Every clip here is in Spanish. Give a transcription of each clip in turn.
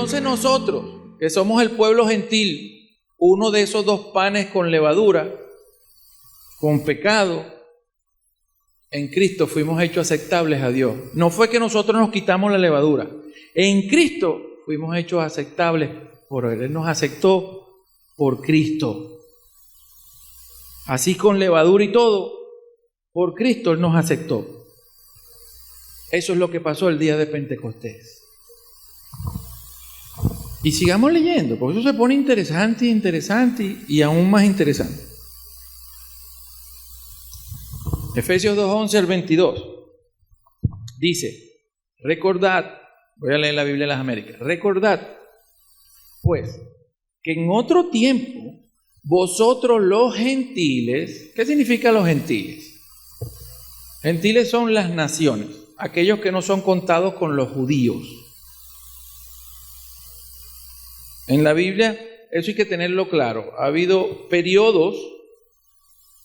entonces nosotros, que somos el pueblo gentil, uno de esos dos panes con levadura, con pecado, en Cristo fuimos hechos aceptables a Dios. No fue que nosotros nos quitamos la levadura. En Cristo fuimos hechos aceptables por Él. Él nos aceptó por Cristo. Así con levadura y todo, por Cristo Él nos aceptó. Eso es lo que pasó el día de Pentecostés. Y sigamos leyendo, porque eso se pone interesante y aún más interesante. Efesios 2:11 al 22 dice: recordad, voy a leer la Biblia de las Américas, recordad pues que en otro tiempo vosotros los gentiles, ¿qué significa los gentiles? Gentiles son las naciones, aquellos que no son contados con los judíos. En la Biblia eso hay que tenerlo claro. Ha habido periodos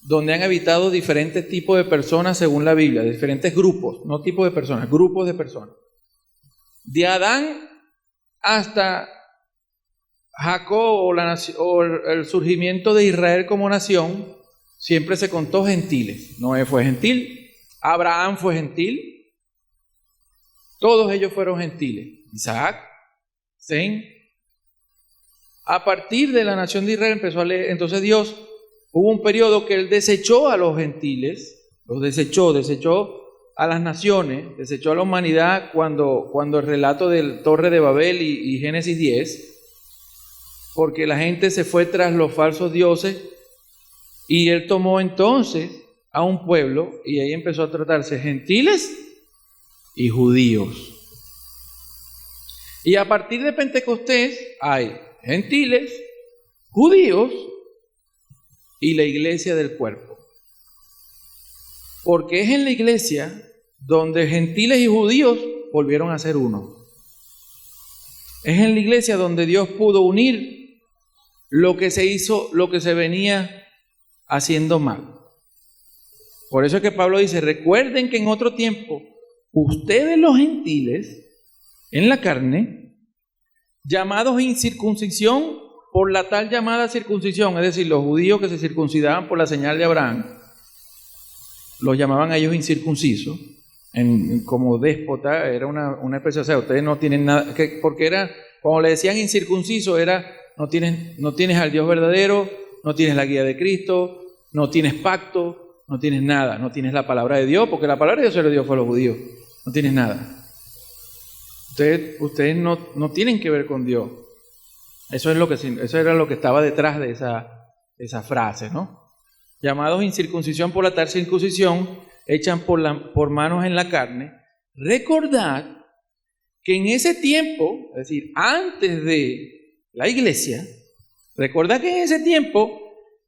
donde han habitado diferentes tipos de personas según la Biblia, diferentes grupos, no tipos de personas, grupos de personas. De Adán hasta Jacob o el surgimiento de Israel como nación, siempre se contó gentiles. Noé fue gentil, Abraham fue gentil, todos ellos fueron gentiles. Isaac, Sem. A partir de la nación de Israel empezó a leer, entonces Dios, hubo un periodo que Él desechó a los gentiles, los desechó a las naciones, desechó a la humanidad cuando el relato del Torre de Babel y Génesis 10, porque la gente se fue tras los falsos dioses y Él tomó entonces a un pueblo y ahí empezó a tratarse gentiles y judíos. Y a partir de Pentecostés hay gentiles, judíos y la iglesia del cuerpo. Porque es en la iglesia donde gentiles y judíos volvieron a ser uno. Es en la iglesia donde Dios pudo unir lo que se hizo, lo que se venía haciendo mal. Por eso es que Pablo dice: recuerden que en otro tiempo ustedes los gentiles en la carne, llamados incircuncisión por la tal llamada circuncisión, es decir, los judíos que se circuncidaban por la señal de Abraham, los llamaban a ellos incircuncisos, como déspota, era una expresión, o sea, ustedes no tienen nada, porque era, cuando le decían incircunciso, era, no tienes al Dios verdadero, no tienes la guía de Cristo, no tienes pacto, no tienes nada, no tienes la palabra de Dios, porque la palabra de Dios se le dio fue a los judíos, no tienes nada. Ustedes no tienen que ver con Dios. Eso era lo que estaba detrás de esa frase, ¿no? Llamados incircuncisión por la tal circuncisión, echan por manos en la carne. Recordad que en ese tiempo, es decir, antes de la iglesia, recordad que en ese tiempo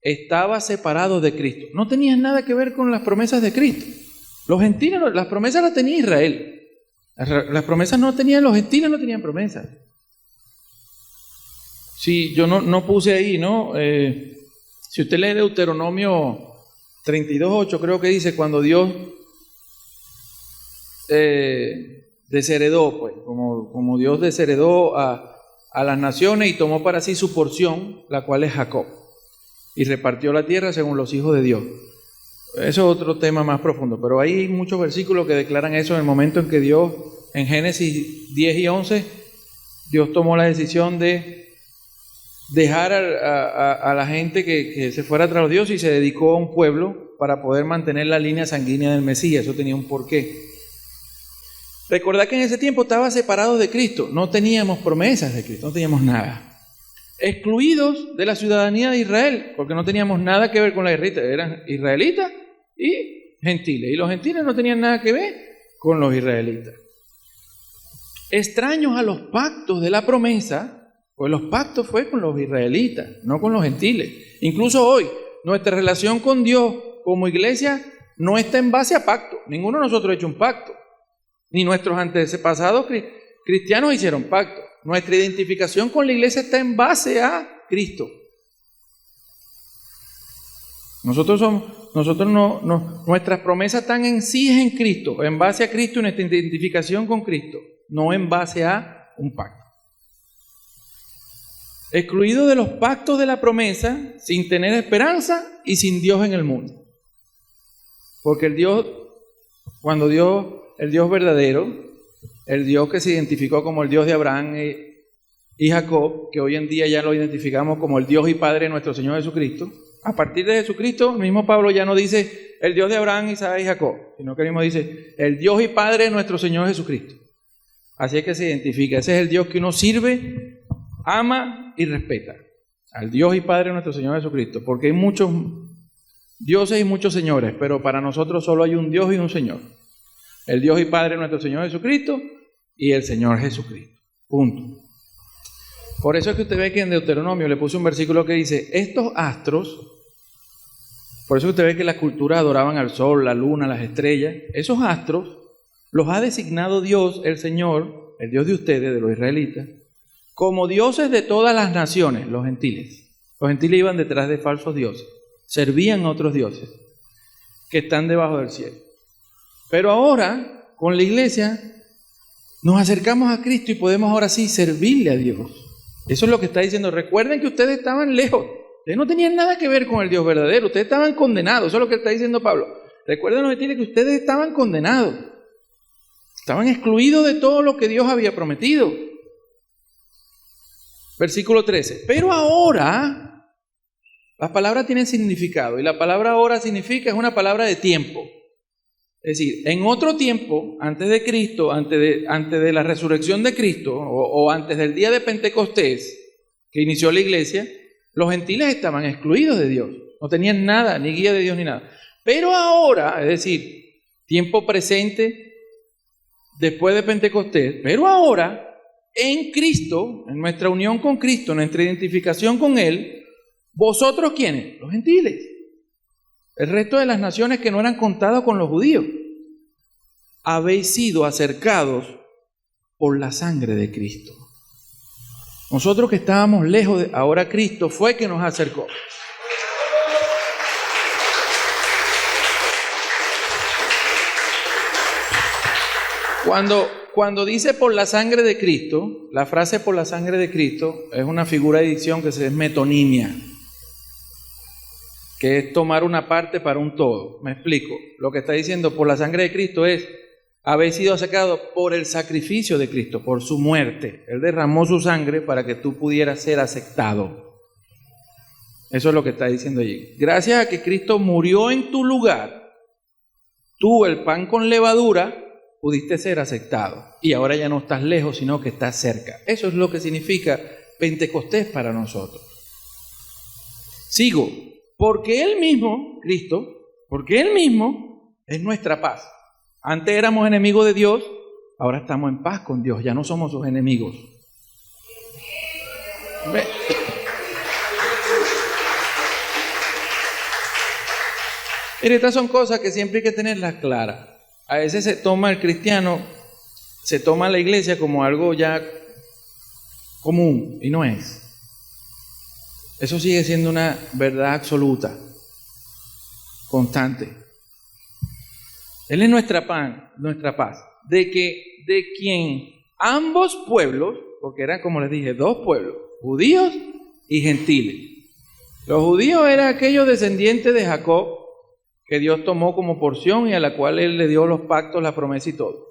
estaba separado de Cristo. No tenía nada que ver con las promesas de Cristo. Los gentiles, las promesas las tenía Israel. Las promesas no tenían, los gentiles no tenían promesas. Sí, yo no puse ahí, ¿no? Si usted lee Deuteronomio 32:8, creo que dice, cuando Dios desheredó, pues, como Dios desheredó a las naciones y tomó para sí su porción, la cual es Jacob, y repartió la tierra según los hijos de Dios. Eso es otro tema más profundo, pero hay muchos versículos que declaran eso en el momento en que Dios, en Génesis 10 y 11, Dios tomó la decisión de dejar a la gente que se fuera tras los dioses y se dedicó a un pueblo para poder mantener la línea sanguínea del Mesías. Eso tenía un porqué. Recordad que en ese tiempo estaba separado de Cristo, no teníamos promesas de Cristo, no teníamos nada. Excluidos de la ciudadanía de Israel, porque no teníamos nada que ver con la israelita, eran israelitas y gentiles, y los gentiles no tenían nada que ver con los israelitas. Extraños a los pactos de la promesa, pues los pactos fue con los israelitas, no con los gentiles. Incluso hoy, nuestra relación con Dios como iglesia no está en base a pacto. Ninguno de nosotros ha hecho un pacto, ni nuestros antepasados cristianos hicieron pacto. Nuestra identificación con la iglesia está en base a Cristo. Nuestras promesas están en sí en Cristo, en base a Cristo y nuestra identificación con Cristo, no en base a un pacto. excluidos de los pactos de la promesa, sin tener esperanza y sin Dios en el mundo. Porque el Dios verdadero, el Dios que se identificó como el Dios de Abraham y Jacob, que hoy en día ya lo identificamos como el Dios y Padre de nuestro Señor Jesucristo, a partir de Jesucristo, el mismo Pablo ya no dice el Dios de Abraham, Isaac y Jacob, sino que el mismo dice el Dios y Padre de nuestro Señor Jesucristo. Así es que se identifica, ese es el Dios que uno sirve, ama y respeta, al Dios y Padre de nuestro Señor Jesucristo, porque hay muchos dioses y muchos señores, pero para nosotros solo hay un Dios y un Señor, el Dios y Padre de nuestro Señor Jesucristo y el Señor Jesucristo, punto. Por eso es que usted ve que en Deuteronomio le puse un versículo que dice, estos astros, por eso usted ve que la cultura adoraban al sol, la luna, las estrellas, esos astros los ha designado Dios, el Señor, el Dios de ustedes, de los israelitas, como dioses de todas las naciones, los gentiles. Los gentiles iban detrás de falsos dioses, servían a otros dioses que están debajo del cielo. Pero ahora, con la iglesia, nos acercamos a Cristo y podemos ahora sí servirle a Dios. Eso es lo que está diciendo. Recuerden que ustedes estaban lejos. Ustedes no tenían nada que ver con el Dios verdadero. Ustedes estaban condenados. Eso es lo que está diciendo Pablo. Recuerden que ustedes estaban condenados. Estaban excluidos de todo lo que Dios había prometido. Versículo 13. Pero ahora, las palabras tienen significado. Y la palabra ahora significa, es una palabra de tiempo. Es decir, en otro tiempo, antes de Cristo, antes de la resurrección de Cristo, o antes del día de Pentecostés, que inició la iglesia, los gentiles estaban excluidos de Dios. No tenían nada, ni guía de Dios ni nada. Pero ahora, es decir, tiempo presente, después de Pentecostés, pero ahora, en Cristo, en nuestra unión con Cristo, nuestra identificación con Él, ¿vosotros quiénes? Los gentiles. El resto de las naciones que no eran contadas con los judíos, habéis sido acercados por la sangre de Cristo. Nosotros que estábamos lejos, ahora Cristo fue que nos acercó. Cuando dice por la sangre de Cristo, la frase por la sangre de Cristo es una figura de dicción que es metonimia, que es tomar una parte para un todo. Me explico. Lo que está diciendo por la sangre de Cristo es, habéis sido sacados por el sacrificio de Cristo, por su muerte. Él derramó su sangre para que tú pudieras ser aceptado. Eso es lo que está diciendo allí. Gracias a que Cristo murió en tu lugar, tú, el pan con levadura, pudiste ser aceptado. Y ahora ya no estás lejos, sino que estás cerca. Eso es lo que significa Pentecostés para nosotros. Sigo. Porque Él mismo, Cristo, porque Él mismo es nuestra paz. Antes éramos enemigos de Dios, ahora estamos en paz con Dios, ya no somos sus enemigos. Mire, estas son cosas que siempre hay que tenerlas claras. A veces se toma el cristiano, se toma la iglesia como algo ya común, y no es. Eso sigue siendo una verdad absoluta, constante. Él es nuestra paz, de quien ambos pueblos, porque eran, como les dije, dos pueblos, judíos y gentiles. Los judíos eran aquellos descendientes de Jacob que Dios tomó como porción y a la cual Él le dio los pactos, la promesa y todo.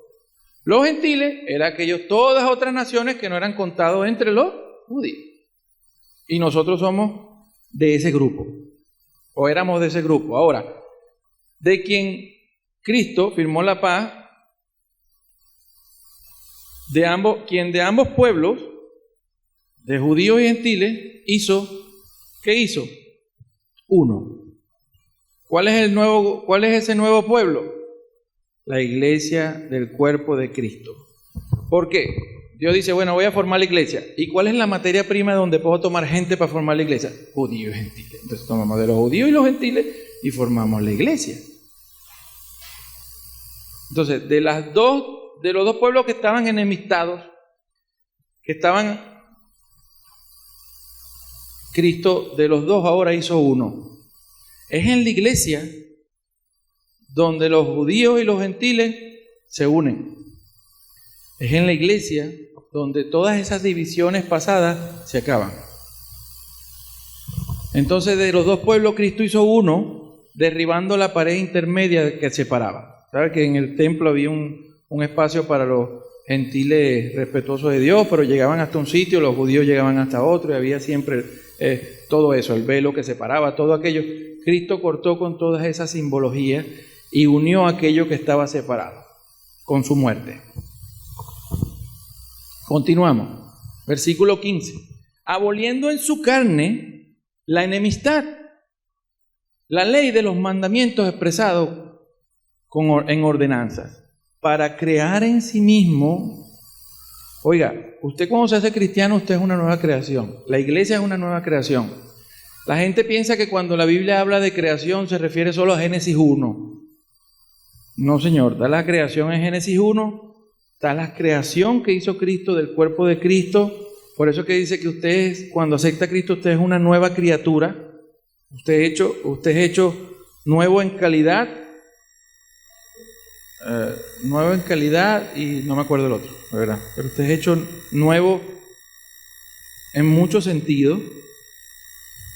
Los gentiles eran todas otras naciones que no eran contados entre los judíos. Y nosotros somos de ese grupo, o éramos de ese grupo. Ahora, de quien Cristo firmó la paz, quien de ambos pueblos, de judíos y gentiles, ¿qué hizo? Uno. ¿Cuál es ese nuevo pueblo? La iglesia del cuerpo de Cristo. ¿Por qué? Dios dice, bueno, voy a formar la iglesia. ¿Y cuál es la materia prima donde puedo tomar gente para formar la iglesia? Judíos y gentiles. Entonces tomamos de los judíos y los gentiles y formamos la iglesia. Entonces, de los dos pueblos que estaban enemistados, Cristo de los dos ahora hizo uno. Es en la iglesia donde los judíos y los gentiles se unen. Es en la iglesia donde todas esas divisiones pasadas se acaban. Entonces, de los dos pueblos, Cristo hizo uno, derribando la pared intermedia que separaba. ¿Sabes que en el templo había un espacio para los gentiles respetuosos de Dios, pero llegaban hasta un sitio, los judíos llegaban hasta otro, y había siempre todo eso, el velo que separaba, todo aquello? Cristo cortó con todas esas simbologías y unió aquello que estaba separado con su muerte. Continuamos. Versículo 15. Aboliendo en su carne la enemistad, la ley de los mandamientos expresados en ordenanzas, para crear en sí mismo. Oiga, usted cuando se hace cristiano, usted es una nueva creación. La iglesia es una nueva creación. La gente piensa que cuando la Biblia habla de creación se refiere solo a Génesis 1. No, señor, está la creación en Génesis 1, está la creación que hizo Cristo del cuerpo de Cristo. Por eso que dice que usted, cuando acepta a Cristo, usted es una nueva criatura. Usted es hecho nuevo en calidad, y no me acuerdo el otro, la verdad. Pero usted es hecho nuevo en muchos sentidos,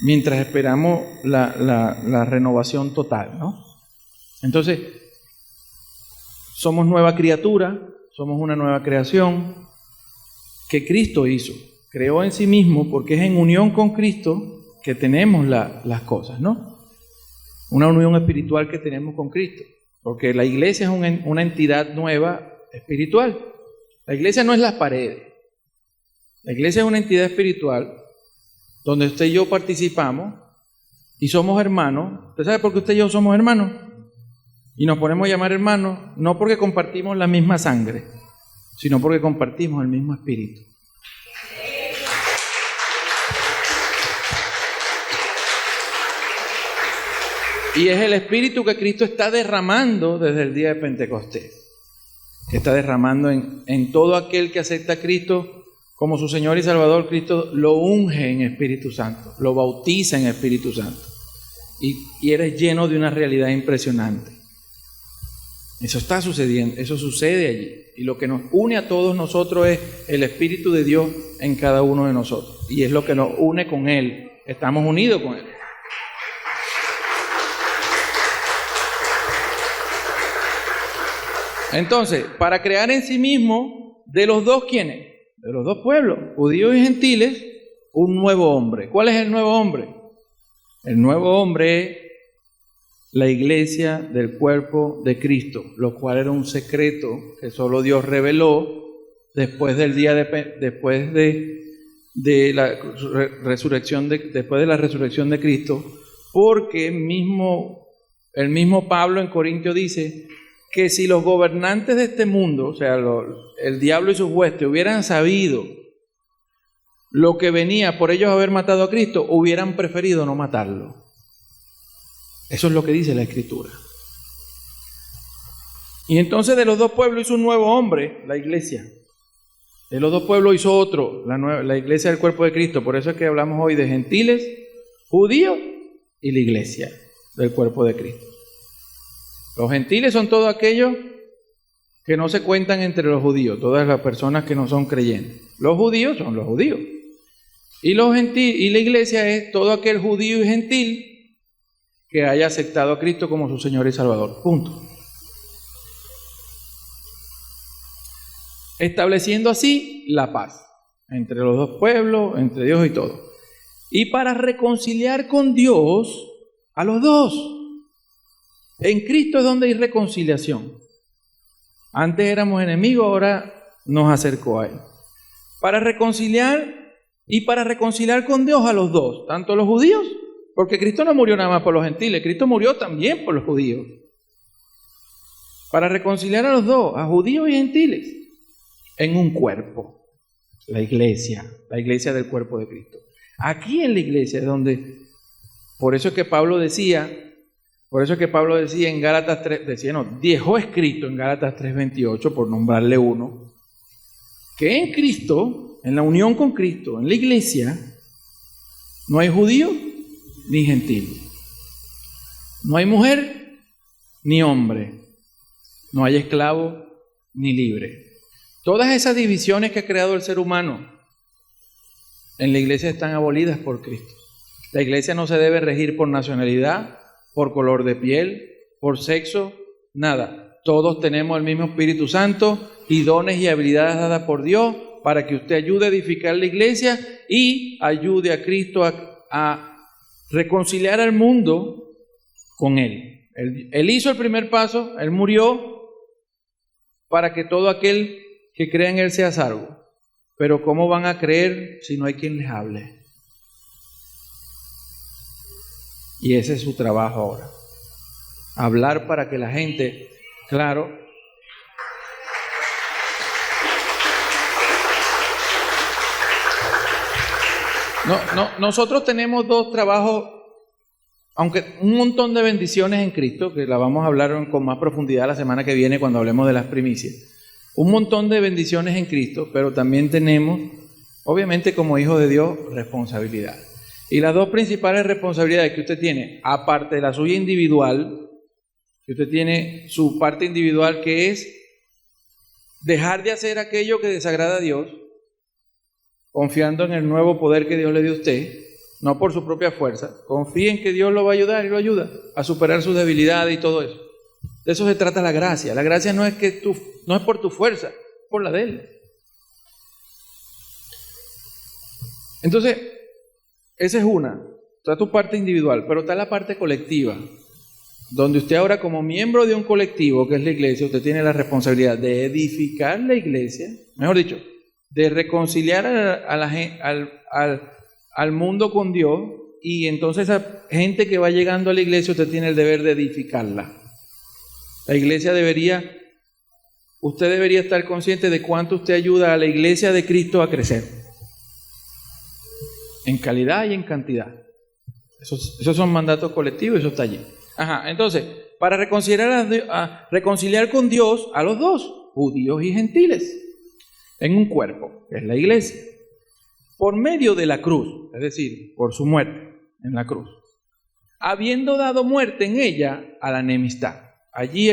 mientras esperamos la renovación total, ¿no? Entonces, somos nueva criatura, somos una nueva creación que Cristo hizo, creó en sí mismo, porque es en unión con Cristo que tenemos las cosas, ¿no? Una unión espiritual que tenemos con Cristo, porque la iglesia es una entidad nueva espiritual. La iglesia no es las paredes, la iglesia es una entidad espiritual donde usted y yo participamos y somos hermanos. ¿Usted sabe por qué usted y yo somos hermanos? Y nos ponemos a llamar hermanos, no porque compartimos la misma sangre, sino porque compartimos el mismo espíritu. Y es el espíritu que Cristo está derramando desde el día de Pentecostés, que está derramando en todo aquel que acepta a Cristo como su Señor y Salvador. Cristo lo unge en Espíritu Santo, lo bautiza en Espíritu Santo, y eres lleno de una realidad impresionante. Eso está sucediendo, eso sucede allí. Y lo que nos une a todos nosotros es el Espíritu de Dios en cada uno de nosotros. Y es lo que nos une con Él. Estamos unidos con Él. Entonces, para crear en sí mismo, de los dos, ¿quiénes? De los dos pueblos, judíos y gentiles, un nuevo hombre. ¿Cuál es el nuevo hombre? El nuevo hombre es la iglesia del cuerpo de Cristo, lo cual era un secreto que solo Dios reveló después del día después de la resurrección después de la resurrección de Cristo, porque el mismo Pablo en Corintios dice que si los gobernantes de este mundo, o sea, el diablo y sus huestes, hubieran sabido lo que venía por ellos haber matado a Cristo, hubieran preferido no matarlo. Eso es lo que dice la Escritura. Y entonces de los dos pueblos hizo un nuevo hombre, la iglesia. De los dos pueblos hizo otro, la iglesia del cuerpo de Cristo. Por eso es que hablamos hoy de gentiles, judíos y la iglesia del cuerpo de Cristo. Los gentiles son todos aquellos que no se cuentan entre los judíos, todas las personas que no son creyentes. Los judíos son los judíos. Y la iglesia es todo aquel judío y gentil que haya aceptado a Cristo como su Señor y Salvador. Punto. Estableciendo así la paz entre los dos pueblos, entre Dios y todo. Y para reconciliar con Dios a los dos. En Cristo es donde hay reconciliación. Antes éramos enemigos, ahora nos acercó a Él. Para reconciliar con Dios a los dos, tanto los judíos, porque Cristo no murió nada más por los gentiles, Cristo murió también por los judíos. Para reconciliar a los dos, a judíos y gentiles, en un cuerpo, la iglesia del cuerpo de Cristo. Aquí en la iglesia es donde, por eso es que Pablo decía en Gálatas 3, dejó escrito en Gálatas 3:28, por nombrarle uno, que en Cristo, en la unión con Cristo, en la iglesia, no hay judío ni gentil, no hay mujer ni hombre, no hay esclavo ni libre. Todas esas divisiones que ha creado el ser humano en la iglesia están abolidas por Cristo. La iglesia no se debe regir por nacionalidad, por color de piel, por sexo, nada. Todos tenemos el mismo Espíritu Santo y dones y habilidades dadas por Dios para que usted ayude a edificar la iglesia y ayude a Cristo a reconciliar al mundo con Él. Él hizo el primer paso, Él murió para que todo aquel que crea en Él sea salvo. Pero ¿cómo van a creer si no hay quien les hable? Y ese es su trabajo ahora. Hablar para que la gente, claro, nosotros tenemos dos trabajos, aunque un montón de bendiciones en Cristo, que la vamos a hablar con más profundidad la semana que viene cuando hablemos de las primicias. Un montón de bendiciones en Cristo, pero también tenemos, obviamente como hijos de Dios, responsabilidad. Y las dos principales responsabilidades que usted tiene, aparte de la suya individual, que usted tiene su parte individual, que es dejar de hacer aquello que desagrada a Dios, confiando en el nuevo poder que Dios le dio a usted, no por su propia fuerza. Confíe en que Dios lo va a ayudar y lo ayuda a superar sus debilidades y todo eso. De eso se trata la gracia. La gracia no es no es por tu fuerza, es por la de Él. Entonces, esa es una. Está tu parte individual, pero está la parte colectiva, donde usted ahora como miembro de un colectivo que es la iglesia, usted tiene la responsabilidad de edificar la iglesia, mejor dicho, de reconciliar al mundo con Dios, y entonces esa gente que va llegando a la iglesia, usted tiene el deber de edificarla. La iglesia usted debería estar consciente de cuánto usted ayuda a la iglesia de Cristo a crecer, en calidad y en cantidad. Esos son mandatos colectivos, eso está allí. Entonces, para reconciliar con Dios a los dos, judíos y gentiles, en un cuerpo, que es la iglesia, por medio de la cruz, es decir, por su muerte en la cruz, habiendo dado muerte en ella a la enemistad. Allí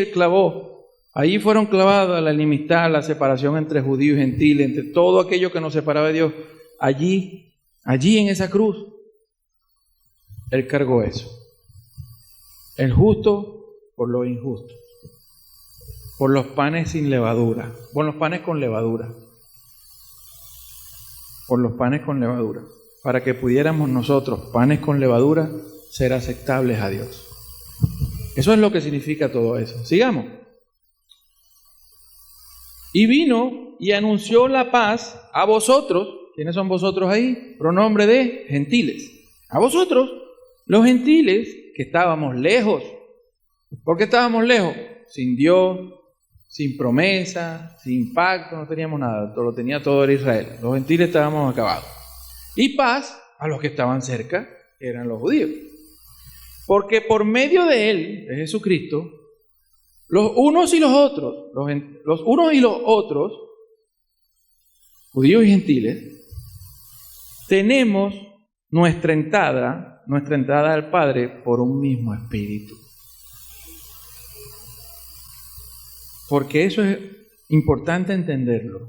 allí fueron clavados la enemistad, la separación entre judíos y gentiles, entre todo aquello que nos separaba de Dios. Allí en esa cruz, Él cargó eso. El justo por los injustos, por los panes sin levadura, por los panes con levadura, para que pudiéramos nosotros, panes con levadura, ser aceptables a Dios. Eso es lo que significa todo eso. Sigamos. Y vino y anunció la paz a vosotros. ¿Quiénes son vosotros ahí? Pronombre de gentiles. A vosotros, los gentiles que estábamos lejos. ¿Por qué estábamos lejos? Sin Dios, sin promesa, sin pacto, no teníamos nada. Lo tenía todo era Israel. Los gentiles estábamos acabados. Y paz a los que estaban cerca, que eran los judíos. Porque por medio de Él, de Jesucristo, los unos y los otros, judíos y gentiles, tenemos nuestra entrada al Padre por un mismo Espíritu. Porque eso es importante entenderlo.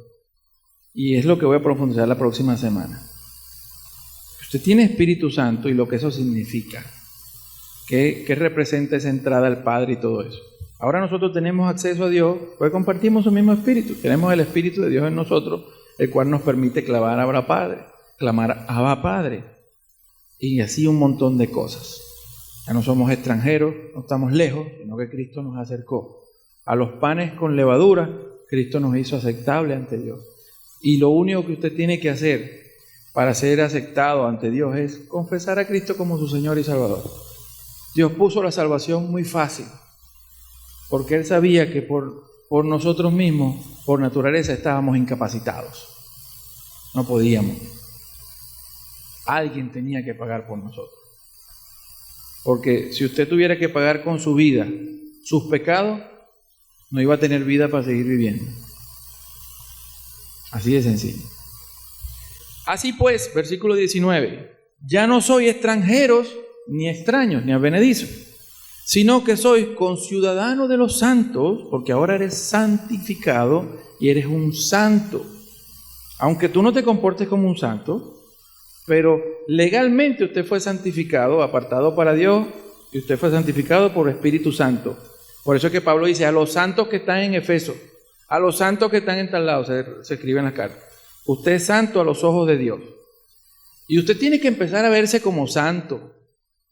Y es lo que voy a profundizar la próxima semana. Usted tiene Espíritu Santo y lo que eso significa. ¿Qué representa esa entrada al Padre y todo eso? Ahora nosotros tenemos acceso a Dios, pues compartimos su mismo Espíritu. Tenemos el Espíritu de Dios en nosotros, el cual nos permite clamar Abba Padre. Y así un montón de cosas. Ya no somos extranjeros, no estamos lejos, sino que Cristo nos acercó. A los panes con levadura, Cristo nos hizo aceptable ante Dios. Y lo único que usted tiene que hacer para ser aceptado ante Dios es confesar a Cristo como su Señor y Salvador. Dios puso la salvación muy fácil, porque Él sabía que por nosotros mismos, por naturaleza, estábamos incapacitados. No podíamos. Alguien tenía que pagar por nosotros. Porque si usted tuviera que pagar con su vida sus pecados, no iba a tener vida para seguir viviendo. Así de sencillo. Así pues, versículo 19, ya no sois extranjeros ni extraños ni advenedizos, sino que sois conciudadanos de los santos, porque ahora eres santificado y eres un santo. Aunque tú no te comportes como un santo, Pero legalmente usted fue santificado, apartado para Dios, y usted fue santificado por el Espíritu Santo. Por eso es que Pablo dice, a los santos que están en Efeso, a los santos que están en tal lado, se escribe en la carta. Usted es santo a los ojos de Dios. Y usted tiene que empezar a verse como santo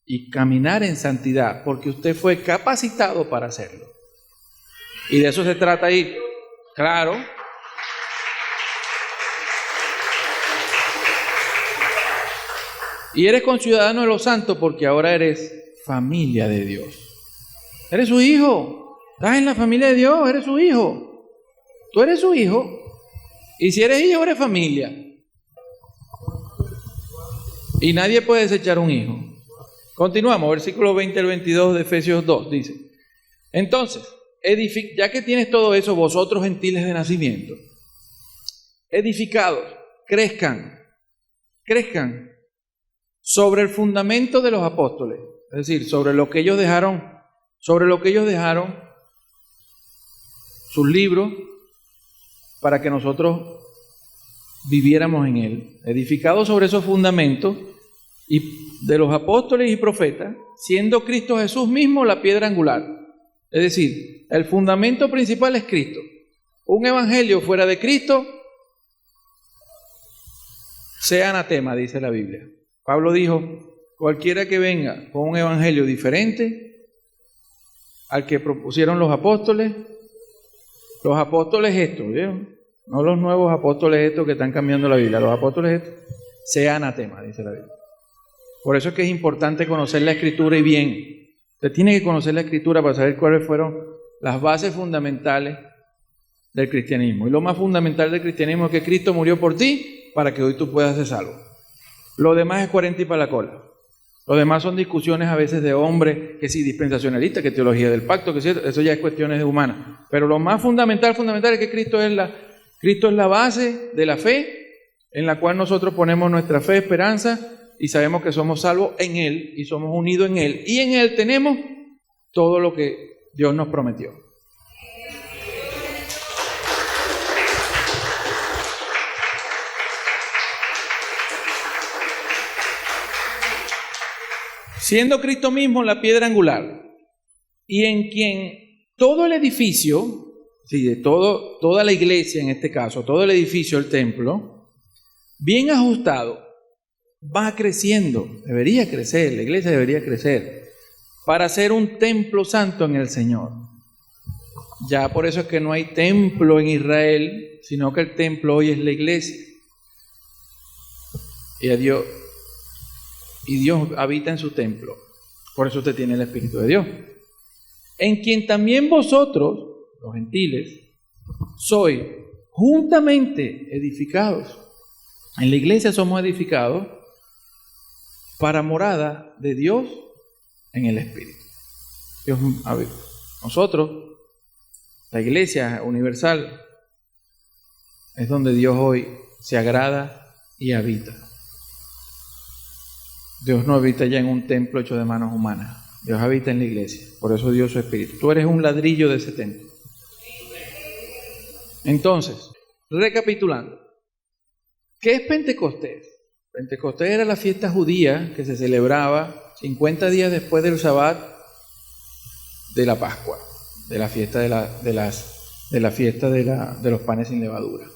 y caminar en santidad, porque usted fue capacitado para hacerlo. Y de eso se trata ahí. Claro. Y eres conciudadano de los santos porque ahora eres familia de Dios. Eres su hijo. Estás en la familia de Dios, eres su hijo. Tú eres su hijo. Y si eres hijo, eres familia. Y nadie puede desechar un hijo. Continuamos, versículo 20 al 22 de Efesios 2, dice. Entonces, ya que tienes todo eso, vosotros gentiles de nacimiento, edificados, crezcan sobre el fundamento de los apóstoles, es decir, sobre lo que ellos dejaron, sus libros, para que nosotros viviéramos en él, edificados sobre esos fundamentos y de los apóstoles y profetas, siendo Cristo Jesús mismo la piedra angular. Es decir, el fundamento principal es Cristo. Un evangelio fuera de Cristo sea anatema, dice la Biblia. Pablo dijo, cualquiera que venga con un evangelio diferente al que propusieron los apóstoles estos, ¿vieron? No los nuevos apóstoles estos que están cambiando la Biblia, los apóstoles estos, sea anatema, dice la Biblia. Por eso es que es importante conocer la Escritura y bien. Usted tiene que conocer la Escritura para saber cuáles fueron las bases fundamentales del cristianismo. Y lo más fundamental del cristianismo es que Cristo murió por ti para que hoy tú puedas ser salvo. Lo demás es 40 y para la cola. Lo demás son discusiones a veces de hombres, que si dispensacionalistas, que teología del pacto, que eso ya es cuestiones humanas. Pero lo más fundamental es que Cristo es la base de la fe, en la cual nosotros ponemos nuestra fe, esperanza, y sabemos que somos salvos en Él, y somos unidos en Él. Y en Él tenemos todo lo que Dios nos prometió. Siendo Cristo mismo la piedra angular, y en quien todo el edificio, toda la iglesia en este caso, todo el edificio, el templo, bien ajustado, va creciendo, debería crecer, la iglesia debería crecer, para ser un templo santo en el Señor. Ya por eso es que no hay templo en Israel, sino que el templo hoy es la iglesia. Y Dios habita en su templo. Por eso usted tiene el Espíritu de Dios. En quien también vosotros, los gentiles, sois juntamente edificados. En la iglesia somos edificados para morada de Dios en el Espíritu. Nosotros, la iglesia universal, es donde Dios hoy se agrada y habita. Dios no habita ya en un templo hecho de manos humanas. Dios habita en la iglesia. Por eso dio su Espíritu. Tú eres un ladrillo de ese templo. Entonces, recapitulando. ¿Qué es Pentecostés? Pentecostés era la fiesta judía que se celebraba 50 días después del Sabbat de la Pascua, de la fiesta de los panes sin levadura.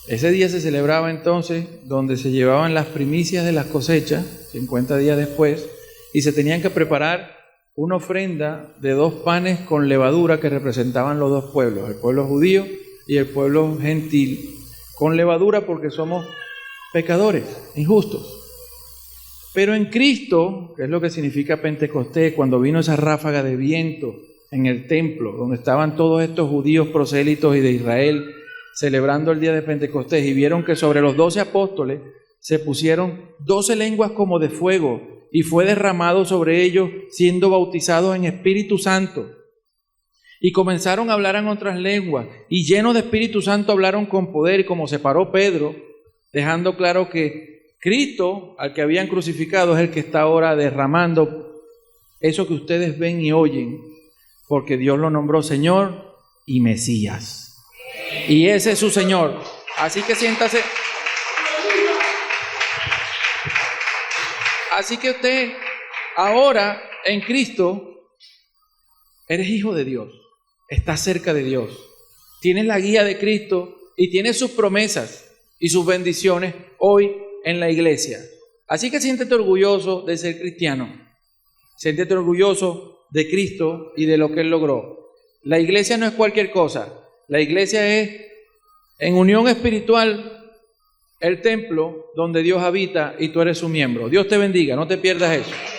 Ese día se celebraba entonces donde se llevaban las primicias de las cosechas, 50 días después, y se tenían que preparar una ofrenda de 2 panes con levadura que representaban los 2 pueblos, el pueblo judío y el pueblo gentil, con levadura porque somos pecadores, injustos. Pero en Cristo, que es lo que significa Pentecostés, cuando vino esa ráfaga de viento en el templo, donde estaban todos estos judíos prosélitos y de Israel, celebrando el día de Pentecostés, y vieron que sobre los 12 apóstoles se pusieron 12 lenguas como de fuego, y fue derramado sobre ellos, siendo bautizados en Espíritu Santo. Y comenzaron a hablar en otras lenguas, y llenos de Espíritu Santo hablaron con poder, y como se paró Pedro, dejando claro que Cristo, al que habían crucificado, es el que está ahora derramando eso que ustedes ven y oyen, porque Dios lo nombró Señor y Mesías. Y ese es su Señor. Así que siéntase. Así que usted, ahora en Cristo, eres hijo de Dios, estás cerca de Dios, tienes la guía de Cristo y tienes sus promesas y sus bendiciones hoy en la iglesia. Así que siéntete orgulloso de ser cristiano, siéntete orgulloso de Cristo y de lo que Él logró. La iglesia no es cualquier cosa, la iglesia es, en unión espiritual, el templo donde Dios habita y tú eres su miembro. Dios te bendiga, no te pierdas eso.